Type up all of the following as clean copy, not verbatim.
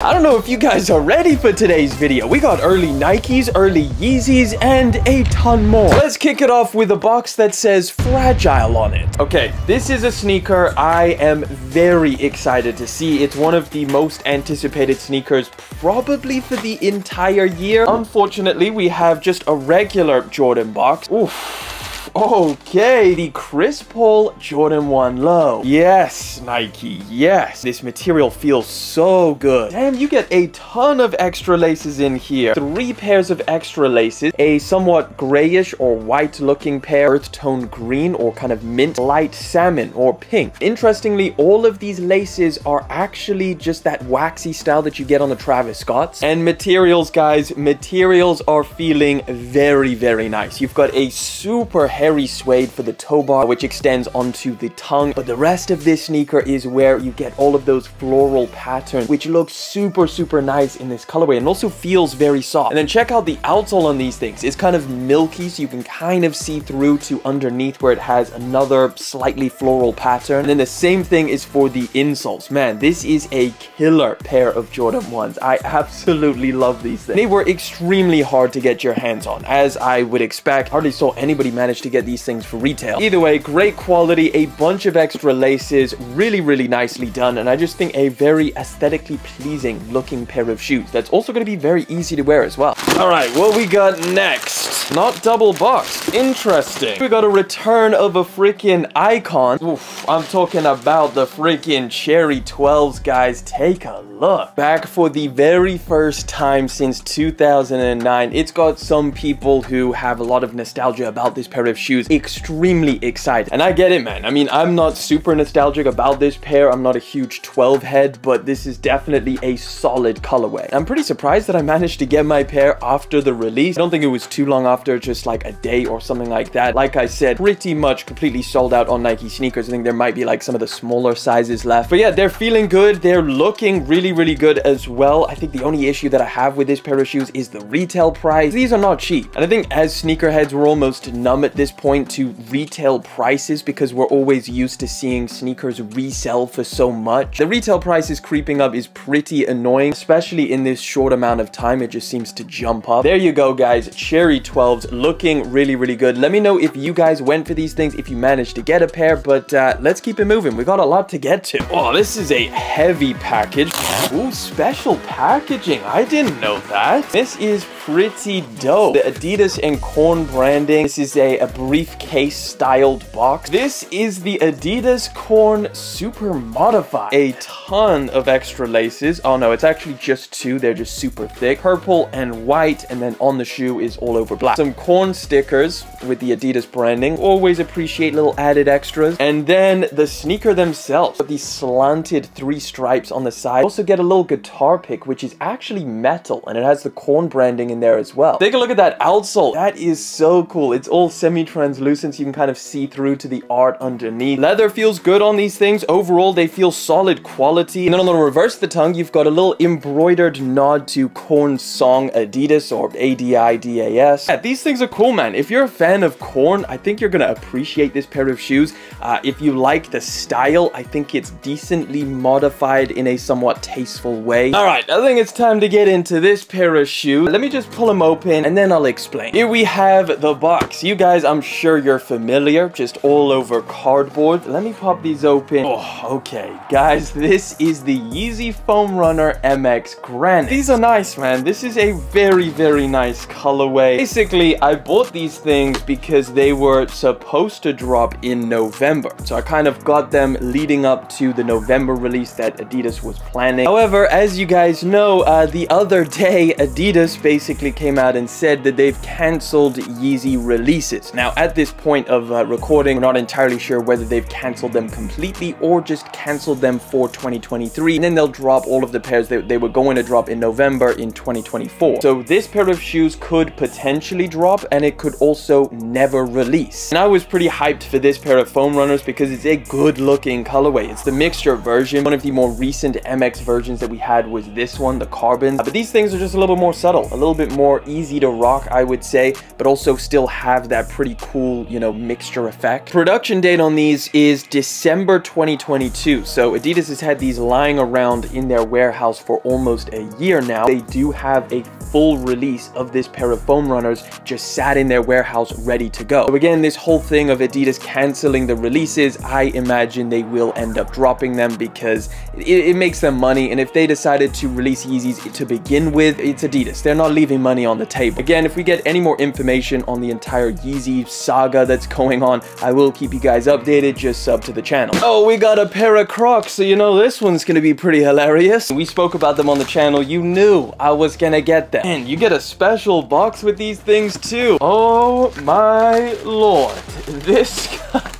I don't know if you guys are ready for today's video. We got early Nikes, early Yeezys, and a ton more. Let's kick it off with a box that says fragile on it. Okay, this is a sneaker I am very excited to see. It's one of the most anticipated sneakers probably for the entire year. Unfortunately, we have just a regular Jordan box. Oof. Okay, the Chris Paul Jordan 1 Low. Yes, Nike, yes. This material feels so good. Damn, you get a ton of extra laces in here. 3 pairs of extra laces. A somewhat grayish or white looking pair, earth tone green or kind of mint, light salmon or pink. Interestingly, all of these laces are actually just that waxy style that you get on the Travis Scotts. And materials, guys, materials are feeling very, very nice. You've got a super hairy suede for the toe bar, which extends onto the tongue, but the rest of this sneaker is where you get all of those floral patterns, which looks super, super nice in this colorway and also feels very soft. And then check out the outsole on these things. It's kind of milky, so you can kind of see through to underneath where it has another slightly floral pattern. And then the same thing is for the insoles. Man, this is a killer pair of Jordan 1s. I absolutely love these things. They were extremely hard to get your hands on, as I would expect. Hardly saw anybody manage to get these things for retail. Either way, great quality, a bunch of extra laces, really, really nicely done, and I just think a very aesthetically pleasing looking pair of shoes that's also going to be very easy to wear as well. All right, what we got next? Not double boxed. Interesting. We got a return of a freaking icon. Oof, I'm talking about the freaking Cherry 12s, guys. Take a look. Back for the very first time since 2009. It's got some people who have a lot of nostalgia about this pair of shoes extremely excited, and I get it, man. I mean, I'm not super nostalgic about this pair. I'm not a huge 12 head, but this is definitely a solid colorway. I'm pretty surprised that I managed to get my pair after the release. I don't think it was too long after, just like a day or something like that. Like I said, pretty much completely sold out on Nike sneakers. I think there might be like some of the smaller sizes left, but yeah, they're feeling good. They're looking really, really good as well. I think the only issue that I have with this pair of shoes is the retail price. These are not cheap, and I think as sneakerheads, we're almost numb at this point to retail prices because we're always used to seeing sneakers resell for so much. The retail prices creeping up is pretty annoying, especially in this short amount of time. It just seems to jump up. There you go, guys. Cherry 12s looking really, really good. Let me know if you guys went for these things, if you managed to get a pair, but let's keep it moving. We got a lot to get to. Oh, this is a heavy package. Ooh, special packaging. I didn't know that. This is pretty dope. The Adidas and Corn branding. This is a briefcase styled box. This is the Adidas Corn Super Modified. A ton of extra laces. Oh no, it's actually just 2. They're just super thick. Purple and white, and then on the shoe is all over black. Some Corn stickers with the Adidas branding. Always appreciate little added extras. And then the sneaker themselves. These slanted 3 stripes on the side. Also get a little guitar pick, which is actually metal, and it has the Corn branding in there as well. Take a look at that outsole. That is so cool. It's all semi-translucent, so you can kind of see through to the art underneath. Leather feels good on these things. Overall, they feel solid quality. And then on the reverse of the tongue, you've got a little embroidered nod to Korn's song Adidas, or ADIDAS. Yeah, these things are cool, man. If you're a fan of Korn, I think you're gonna appreciate this pair of shoes. If you like the style, I think it's decently modified in a somewhat tasteful way. All right, I think it's time to get into this pair of shoes. Let me just pull them open and then I'll explain. Here we have the box. You guys, I'm sure you're familiar, just all over cardboard. Let me pop these open. Oh, okay. Guys, this is the Yeezy Foam Runner MX Granite. These are nice, man. This is a very, very nice colorway. Basically, I bought these things because they were supposed to drop in November. So I kind of got them leading up to the November release that Adidas was planning. However, as you guys know, the other day, Adidas basically came out and said that they've canceled Yeezy releases. Now, at this point of recording, we're not entirely sure whether they've canceled them completely or just canceled them for 2023, and then they'll drop all of the pairs that they were going to drop in November in 2024. So this pair of shoes could potentially drop, and it could also never release. And I was pretty hyped for this pair of foam runners because it's a good looking colorway. It's the mixture version. One of the more recent MX versions that we had was this one, the carbon. But these things are just a little bit more subtle, a little bit more easy to rock, I would say, but also still have that pretty cool, you know, mixture effect. Production date on these is December 2022. So Adidas has had these lying around in their warehouse for almost a year now. They do have a full release of this pair of foam runners just sat in their warehouse ready to go. So again, this whole thing of Adidas canceling the releases, I imagine they will end up dropping them because it makes them money, and if they decided to release Yeezys to begin with, it's Adidas. They're not leaving money on the table. Again, if we get any more information on the entire Yeezy saga that's going on, I will keep you guys updated. Just sub to the channel. Oh, we got a pair of Crocs, so you know this one's gonna be pretty hilarious. We spoke about them on the channel. You knew I was gonna get them. And you get a special box with these things too. Oh my lord. This,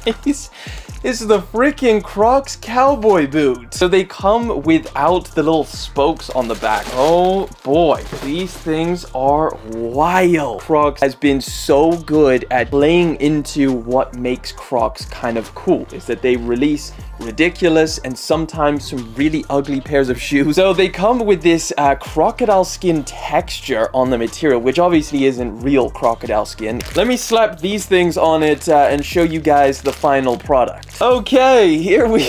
guys, is the freaking Crocs Cowboy boot. So they come without the little spokes on the back. Oh boy, these things are wild. Crocs has been so good at playing into what makes Crocs kind of cool, is that they release ridiculous and sometimes some really ugly pairs of shoes. So they come with this crocodile skin texture on the material, which obviously isn't real crocodile skin. Let me slap these things on it and show you guys the final product. Okay, here we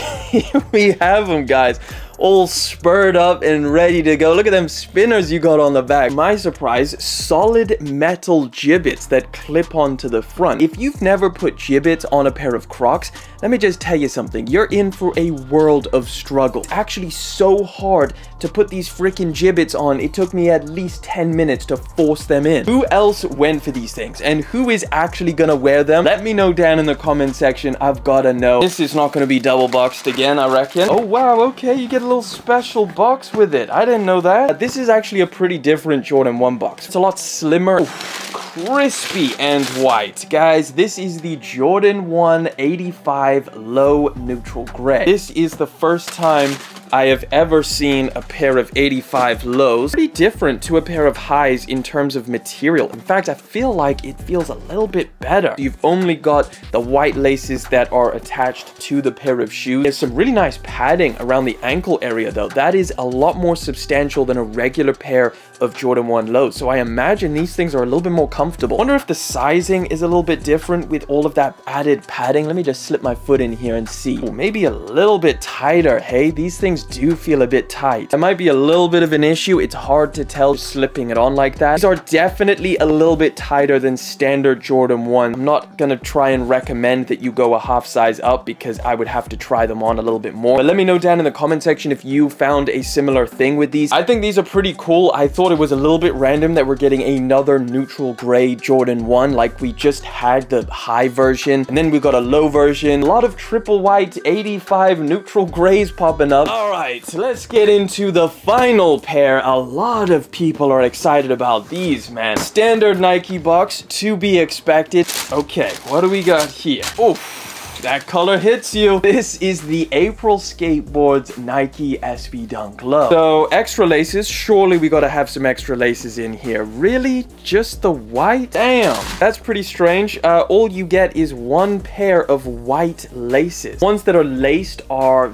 have them, guys. All spurred up and ready to go. Look at them spinners you got on the back. My surprise, solid metal gibbets that clip onto the front. If you've never put gibbets on a pair of Crocs, let me just tell you something. You're in for a world of struggle. Actually, so hard to put these freaking gibbets on. It took me at least 10 minutes to force them in. Who else went for these things? And who is actually gonna wear them? Let me know down in the comment section. I've gotta know. This is not gonna be double boxed again, I reckon. Oh wow, okay, you get a little special box with it. I didn't know that. This is actually a pretty different Jordan 1 box. It's a lot slimmer. Oof, crispy and white. Guys, this is the Jordan 1 85 low neutral gray. This is the first time I have ever seen a pair of 85 lows. Pretty different to a pair of highs in terms of material. In fact, I feel like it feels a little bit better. You've only got the white laces that are attached to the pair of shoes. There's some really nice padding around the ankle area though. That is a lot more substantial than a regular pair of Jordan 1 lows. So I imagine these things are a little bit more comfortable. I wonder if the sizing is a little bit different with all of that added padding. Let me just slip my foot in here and see. Ooh, maybe a little bit tighter. Hey, these things do feel a bit tight. That might be a little bit of an issue. It's hard to tell slipping it on like that. These are definitely a little bit tighter than standard Jordan 1. I'm not gonna try and recommend that you go a half size up because I would have to try them on a little bit more. But let me know down in the comment section if you found a similar thing with these. I think these are pretty cool. I thought it was a little bit random that we're getting another neutral gray Jordan 1. Like we just had the high version and then we got a low version. A lot of triple white 85 neutral grays popping up. All right, let's get into the final pair. A lot of people are excited about these, man. Standard Nike box, to be expected. Okay, what do we got here? Oof. That color hits you. This is the April Skateboards Nike SB Dunk Low. So extra laces, surely we gotta have some extra laces in here. Really? Just the white? Damn, that's pretty strange. All you get is one pair of white laces. Ones that are laced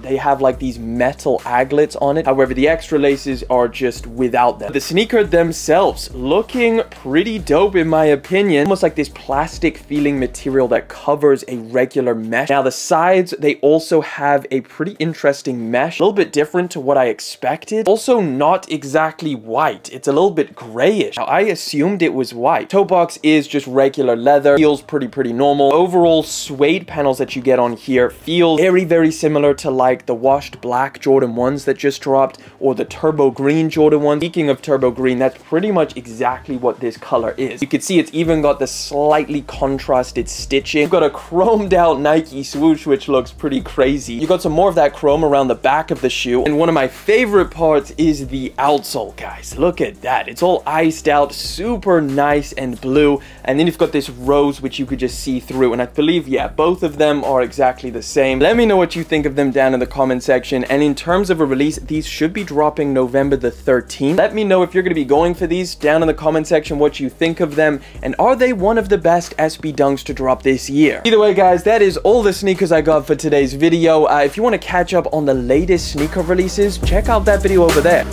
they have like these metal aglets on it. However, the extra laces are just without them. The sneaker themselves looking pretty dope in my opinion. Almost like this plastic feeling material that covers a regular mesh. Now the sides, they also have a pretty interesting mesh, a little bit different to what I expected. Also not exactly white, it's a little bit grayish. Now I assumed it was white. Toe box is just regular leather, feels pretty normal. Overall suede panels that you get on here feel very similar to like the washed black Jordan 1s that just dropped or the turbo green Jordan 1. Speaking of turbo green, that's pretty much exactly what this color is. You can see it's even got the slightly contrasted stitching. You've got a chromed out Nike swoosh, which looks pretty crazy. You got some more of that chrome around the back of the shoe. And one of my favorite parts is the outsole, guys. Look at that. It's all iced out, super nice and blue. And then you've got this rose, which you could just see through. And I believe, yeah, both of them are exactly the same. Let me know what you think of them down in the comment section. And in terms of a release, these should be dropping November the 13th. Let me know if you're going to be going for these down in the comment section, what you think of them. And are they one of the best SB Dunks to drop this year? Either way, guys, that is all the sneakers I got for today's video. If you want to catch up on the latest sneaker releases, check out that video over there.